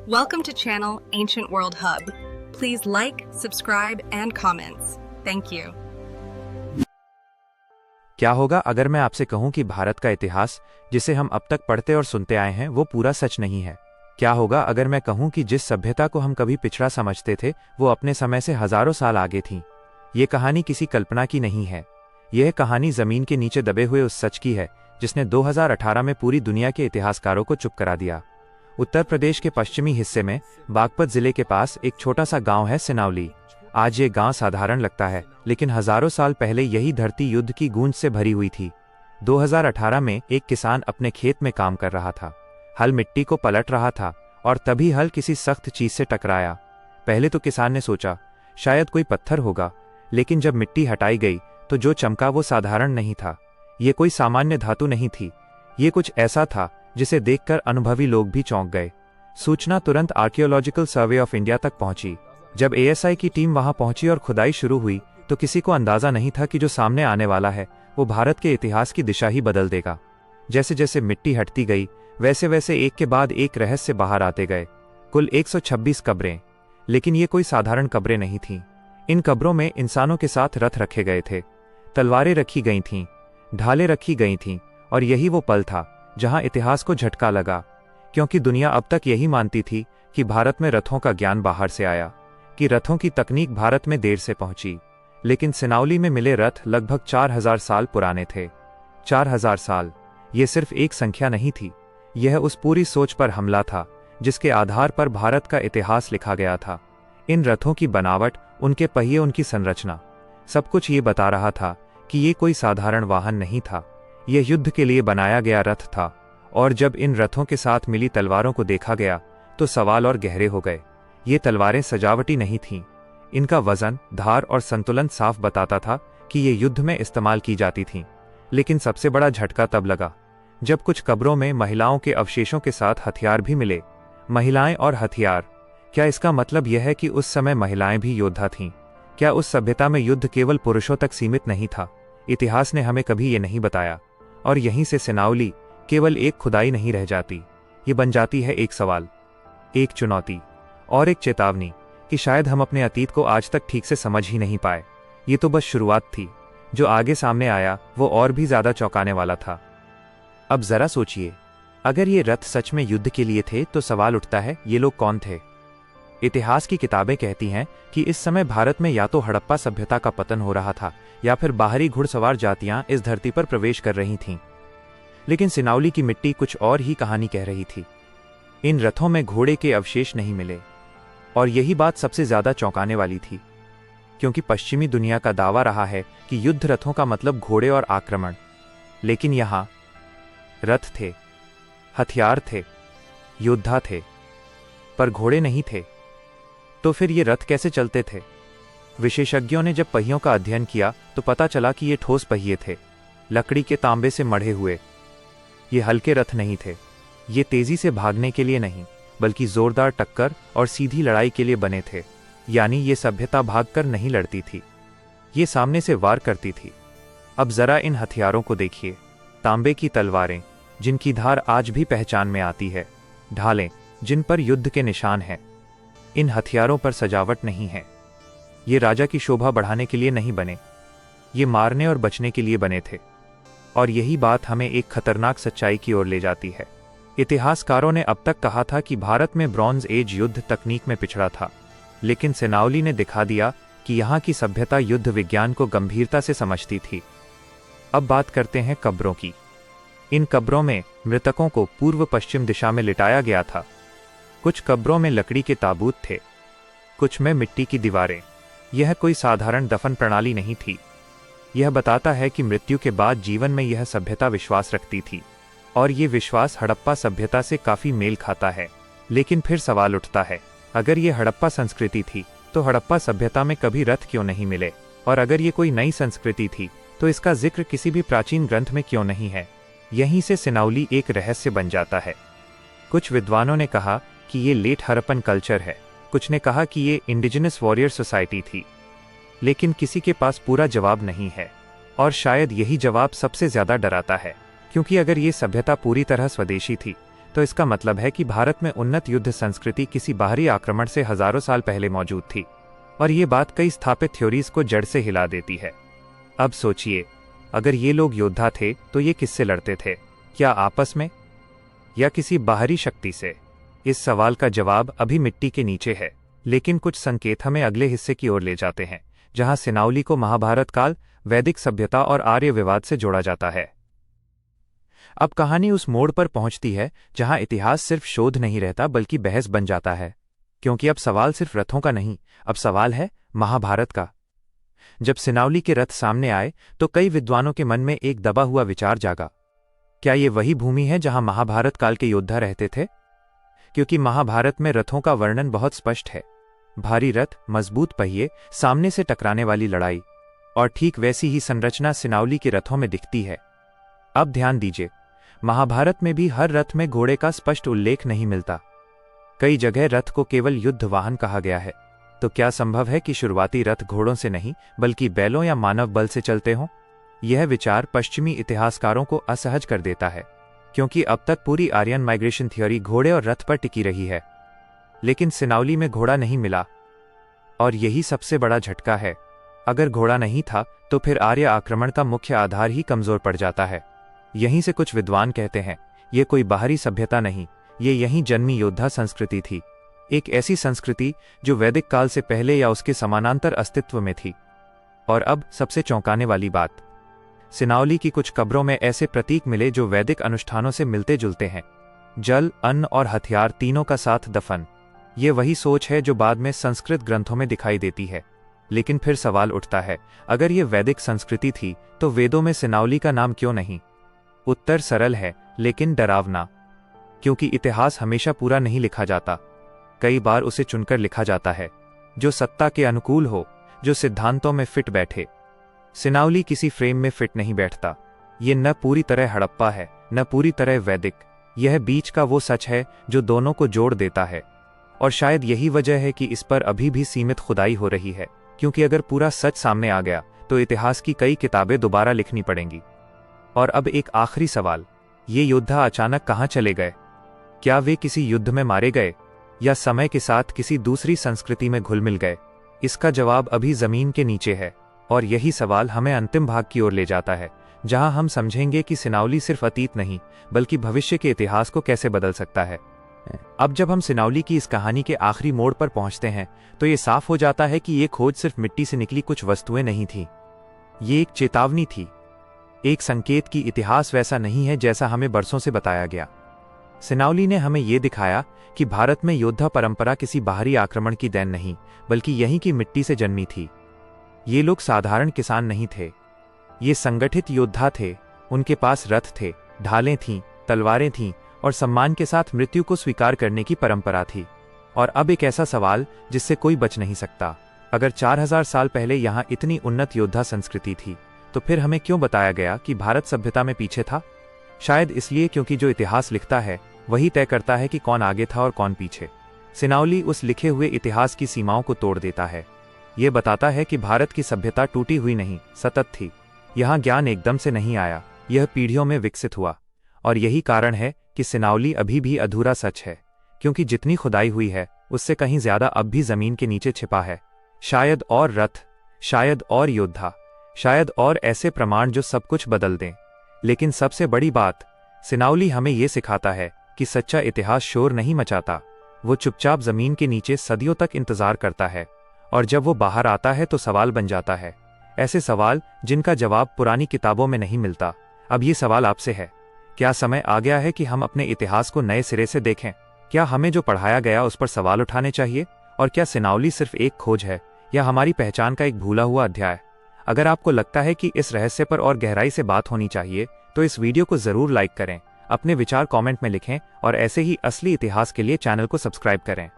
Welcome to channel Ancient World Hub. Please like, subscribe and comments. Thank you. क्या होगा अगर मैं आपसे कहूं कि भारत का इतिहास जिसे हम अब तक पढ़ते और सुनते आए हैं वो पूरा सच नहीं है। क्या होगा अगर मैं कहूं कि जिस सभ्यता को हम कभी पिछड़ा समझते थे वो अपने समय से हजारों साल आगे थी। ये कहानी किसी कल्पना की नहीं है। यह कहानी जमीन के नीचे दबे हुए उस सच की है जिसने 2018 में पूरी दुनिया के इतिहासकारों को चुप करा दिया। उत्तर प्रदेश के पश्चिमी हिस्से में बागपत जिले के पास एक छोटा सा गांव है सिनौली। आज ये गांव साधारण लगता है, लेकिन हजारों साल पहले यही धरती युद्ध की गूंज से भरी हुई थी। 2018 में एक किसान अपने खेत में काम कर रहा था। हल मिट्टी को पलट रहा था और तभी हल किसी सख्त चीज से टकराया। पहले तो किसान ने सोचा शायद कोई पत्थर होगा, लेकिन जब मिट्टी हटाई गई तो जो चमका वो साधारण नहीं था। ये कोई सामान्य धातु नहीं थी, ये कुछ ऐसा था जिसे देखकर अनुभवी लोग भी चौंक गए। सूचना तुरंत आर्कियोलॉजिकल सर्वे ऑफ इंडिया तक पहुंची। जब एएसआई की टीम वहां पहुंची और खुदाई शुरू हुई तो किसी को अंदाजा नहीं था कि जो सामने आने वाला है वो भारत के इतिहास की दिशा ही बदल देगा। जैसे जैसे मिट्टी हटती गई वैसे वैसे एक के बाद एक रहस्य बाहर आते गए। कुल 126 कब्रें, लेकिन ये कोई साधारण कब्रें नहीं थीं। इन कब्रों में इंसानों के साथ रथ रखे गए थे, तलवारें रखी गई थीं, ढालें रखी गई थीं, और यही वो पल था जहां इतिहास को झटका लगा, क्योंकि दुनिया अब तक यही मानती थी कि भारत में रथों का ज्ञान बाहर से आया, कि रथों की तकनीक भारत में देर से पहुंची। लेकिन सिनौली में मिले रथ लगभग 4000 साल पुराने थे। 4000 साल, ये सिर्फ एक संख्या नहीं थी, यह उस पूरी सोच पर हमला था जिसके आधार पर भारत का इतिहास लिखा गया था। इन रथों की बनावट, उनके पहिए, उनकी संरचना, सब कुछ ये बता रहा था कि ये कोई साधारण वाहन नहीं था, यह युद्ध के लिए बनाया गया रथ था। और जब इन रथों के साथ मिली तलवारों को देखा गया तो सवाल और गहरे हो गए। ये तलवारें सजावटी नहीं थीं, इनका वजन, धार और संतुलन साफ बताता था कि ये युद्ध में इस्तेमाल की जाती थीं। लेकिन सबसे बड़ा झटका तब लगा जब कुछ कब्रों में महिलाओं के अवशेषों के साथ हथियार भी मिले। महिलाएं और हथियार, क्या इसका मतलब यह है कि उस समय महिलाएं भी योद्धा थीं? क्या उस सभ्यता में युद्ध केवल पुरुषों तक सीमित नहीं था? इतिहास ने हमें कभी ये नहीं बताया। और यहीं से सिनौली केवल एक खुदाई नहीं रह जाती, ये बन जाती है एक सवाल, एक चुनौती और एक चेतावनी कि शायद हम अपने अतीत को आज तक ठीक से समझ ही नहीं पाए। ये तो बस शुरुआत थी, जो आगे सामने आया वो और भी ज्यादा चौंकाने वाला था। अब जरा सोचिए, अगर ये रथ सच में युद्ध के लिए थे तो सवाल उठता है, ये लोग कौन थे? इतिहास की किताबें कहती हैं कि इस समय भारत में या तो हड़प्पा सभ्यता का पतन हो रहा था या फिर बाहरी घुड़सवार जातियां इस धरती पर प्रवेश कर रही थीं। लेकिन सिनौली की मिट्टी कुछ और ही कहानी कह रही थी। इन रथों में घोड़े के अवशेष नहीं मिले, और यही बात सबसे ज्यादा चौंकाने वाली थी, क्योंकि पश्चिमी दुनिया का दावा रहा है कि युद्ध रथों का मतलब घोड़े और आक्रमण। लेकिन यहां रथ थे, हथियार थे, योद्धा थे, पर घोड़े नहीं थे। तो फिर ये रथ कैसे चलते थे? विशेषज्ञों ने जब पहियों का अध्ययन किया तो पता चला कि ये ठोस पहिए थे, लकड़ी के तांबे से मढ़े हुए। ये हल्के रथ नहीं थे, ये तेजी से भागने के लिए नहीं, बल्कि जोरदार टक्कर और सीधी लड़ाई के लिए बने थे। यानी ये सभ्यता भागकर नहीं लड़ती थी, ये सामने से वार करती थी। अब जरा इन हथियारों को देखिए, तांबे की तलवारें जिनकी धार आज भी पहचान में आती है, ढालें जिन पर युद्ध के निशान हैं। इन हथियारों पर सजावट नहीं है, ये राजा की शोभा बढ़ाने के लिए नहीं बने, ये मारने और बचने के लिए बने थे। और यही बात हमें एक खतरनाक सच्चाई की ओर ले जाती है। इतिहासकारों ने अब तक कहा था कि भारत में ब्रॉन्ज एज युद्ध तकनीक में पिछड़ा था, लेकिन सिनौली ने दिखा दिया कि यहाँ की सभ्यता युद्ध विज्ञान को गंभीरता से समझती थी। अब बात करते हैं कब्रों की। इन कब्रों में मृतकों को पूर्व पश्चिम दिशा में लिटाया गया था। कुछ कब्रों में लकड़ी के ताबूत थे, कुछ में मिट्टी की दीवारें। यह कोई साधारण दफन प्रणाली नहीं थी। यह बताता है कि मृत्यु के बाद जीवन में यह सभ्यता विश्वास रखती थी, और ये विश्वास हड़प्पा सभ्यता से काफी मेल खाता है। लेकिन फिर सवाल उठता है, अगर ये हड़प्पा संस्कृति थी तो हड़प्पा सभ्यता में कभी रथ क्यों नहीं मिले? और अगर ये कोई नई संस्कृति थी तो इसका जिक्र किसी भी प्राचीन ग्रंथ में क्यों नहीं है? यहीं से सिनौली एक रहस्य बन जाता है। कुछ विद्वानों ने कहा कि ये लेट हड़प्पन कल्चर है, कुछ ने कहा कि ये इंडिजिनस वॉरियर सोसाइटी थी, लेकिन किसी के पास पूरा जवाब नहीं है। और शायद यही जवाब सबसे ज्यादा डराता है, क्योंकि अगर ये सभ्यता पूरी तरह स्वदेशी थी तो इसका मतलब है कि भारत में उन्नत युद्ध संस्कृति किसी बाहरी आक्रमण से हजारों साल पहले मौजूद थी। और ये बात कई स्थापित थ्योरीज को जड़ से हिला देती है। अब सोचिए, अगर ये लोग योद्धा थे तो ये किससे लड़ते थे? क्या आपस में, या किसी बाहरी शक्ति से? इस सवाल का जवाब अभी मिट्टी के नीचे है, लेकिन कुछ संकेत हमें अगले हिस्से की ओर ले जाते हैं, जहां सिनाउली को महाभारत काल, वैदिक सभ्यता और आर्य विवाद से जोड़ा जाता है। अब कहानी उस मोड़ पर पहुंचती है जहां इतिहास सिर्फ शोध नहीं रहता बल्कि बहस बन जाता है, क्योंकि अब सवाल सिर्फ रथों का नहीं, अब सवाल है महाभारत का। जब सिनाउली के रथ सामने आए तो कई विद्वानों के मन में एक दबा हुआ विचार जागा, क्या ये वही भूमि है जहां महाभारत काल के योद्धा रहते थे? क्योंकि महाभारत में रथों का वर्णन बहुत स्पष्ट है, भारी रथ, मजबूत पहिए, सामने से टकराने वाली लड़ाई, और ठीक वैसी ही संरचना सिनाउली के रथों में दिखती है। अब ध्यान दीजिए, महाभारत में भी हर रथ में घोड़े का स्पष्ट उल्लेख नहीं मिलता। कई जगह रथ को केवल युद्ध वाहन कहा गया है। तो क्या संभव है कि शुरुआती रथ घोड़ों से नहीं बल्कि बैलों या मानव बल से चलते हों? यह विचार पश्चिमी इतिहासकारों को असहज कर देता है, क्योंकि अब तक पूरी आर्यन माइग्रेशन थ्योरी घोड़े और रथ पर टिकी रही है। लेकिन सिनाउली में घोड़ा नहीं मिला, और यही सबसे बड़ा झटका है। अगर घोड़ा नहीं था तो फिर आर्य आक्रमण का मुख्य आधार ही कमजोर पड़ जाता है। यहीं से कुछ विद्वान कहते हैं, ये कोई बाहरी सभ्यता नहीं, ये यहीं जन्मी योद्धा संस्कृति थी। एक ऐसी संस्कृति जो वैदिक काल से पहले या उसके समानांतर अस्तित्व में थी। और अब सबसे चौंकाने वाली बात, सिनाउली की कुछ कब्रों में ऐसे प्रतीक मिले जो वैदिक अनुष्ठानों से मिलते जुलते हैं। जल, अन्न और हथियार तीनों का साथ दफन। ये वही सोच है जो बाद में संस्कृत ग्रंथों में दिखाई देती है। लेकिन फिर सवाल उठता है, अगर ये वैदिक संस्कृति थी तो वेदों में सिनाउली का नाम क्यों नहीं? उत्तर सरल है लेकिन डरावना, क्योंकि इतिहास हमेशा पूरा नहीं लिखा जाता। कई बार उसे चुनकर लिखा जाता है जो सत्ता के अनुकूल हो, जो सिद्धांतों में फिट बैठे। सिनाउली किसी फ्रेम में फिट नहीं बैठता। ये न पूरी तरह हड़प्पा है, न पूरी तरह वैदिक। यह बीच का वो सच है जो दोनों को जोड़ देता है। और शायद यही वजह है कि इस पर अभी भी सीमित खुदाई हो रही है, क्योंकि अगर पूरा सच सामने आ गया तो इतिहास की कई किताबें दोबारा लिखनी पड़ेंगी। और अब एक आखिरी सवाल, ये योद्धा अचानक कहाँ चले गए? क्या वे किसी युद्ध में मारे गए, या समय के साथ किसी दूसरी संस्कृति में घुल मिल गए? इसका जवाब अभी जमीन के नीचे है। और यही सवाल हमें अंतिम भाग की ओर ले जाता है, जहां हम समझेंगे कि सिनाउली सिर्फ अतीत नहीं बल्कि भविष्य के इतिहास को कैसे बदल सकता है। अब जब हम सिनाउली की इस कहानी के आखिरी मोड़ पर पहुंचते हैं तो ये साफ हो जाता है कि ये खोज सिर्फ मिट्टी से निकली कुछ वस्तुएं नहीं थी। ये एक चेतावनी थी, एक संकेत कि इतिहास वैसा नहीं है जैसा हमें बरसों से बताया गया। सिनाउली ने हमें ये दिखाया कि भारत में योद्धा परंपरा किसी बाहरी आक्रमण की देन नहीं बल्कि यहीं की मिट्टी से जन्मी थी। ये लोग साधारण किसान नहीं थे, ये संगठित योद्धा थे। उनके पास रथ थे, ढालें थीं, तलवारें थीं और सम्मान के साथ मृत्यु को स्वीकार करने की परंपरा थी। और अब एक ऐसा सवाल जिससे कोई बच नहीं सकता, अगर 4000 साल पहले यहाँ इतनी उन्नत योद्धा संस्कृति थी तो फिर हमें क्यों बताया गया कि भारत सभ्यता में पीछे था? शायद इसलिए क्योंकि जो इतिहास लिखता है वही तय करता है कि कौन आगे था और कौन पीछे। सिनाउली उस लिखे हुए इतिहास की सीमाओं को तोड़ देता है। ये बताता है कि भारत की सभ्यता टूटी हुई नहीं, सतत थी। यहाँ ज्ञान एकदम से नहीं आया, यह पीढ़ियों में विकसित हुआ। और यही कारण है कि सिनाउली अभी भी अधूरा सच है, क्योंकि जितनी खुदाई हुई है उससे कहीं ज्यादा अब भी जमीन के नीचे छिपा है। शायद और रथ, शायद और योद्धा, शायद और ऐसे प्रमाण जो सब कुछ बदल दें। लेकिन सबसे बड़ी बात, सिनाउली हमें यह सिखाता है कि सच्चा इतिहास शोर नहीं मचाता, वो चुपचाप जमीन के नीचे सदियों तक इंतजार करता है। और जब वो बाहर आता है तो सवाल बन जाता है, ऐसे सवाल जिनका जवाब पुरानी किताबों में नहीं मिलता। अब ये सवाल आपसे है, क्या समय आ गया है कि हम अपने इतिहास को नए सिरे से देखें? क्या हमें जो पढ़ाया गया उस पर सवाल उठाने चाहिए? और क्या सिनाउली सिर्फ एक खोज है या हमारी पहचान का एक भूला हुआ अध्याय? अगर आपको लगता है कि इस रहस्य पर और गहराई से बात होनी चाहिए तो इस वीडियो को जरूर लाइक करें, अपने विचार कमेंट में लिखें और ऐसे ही असली इतिहास के लिए चैनल को सब्सक्राइब करें।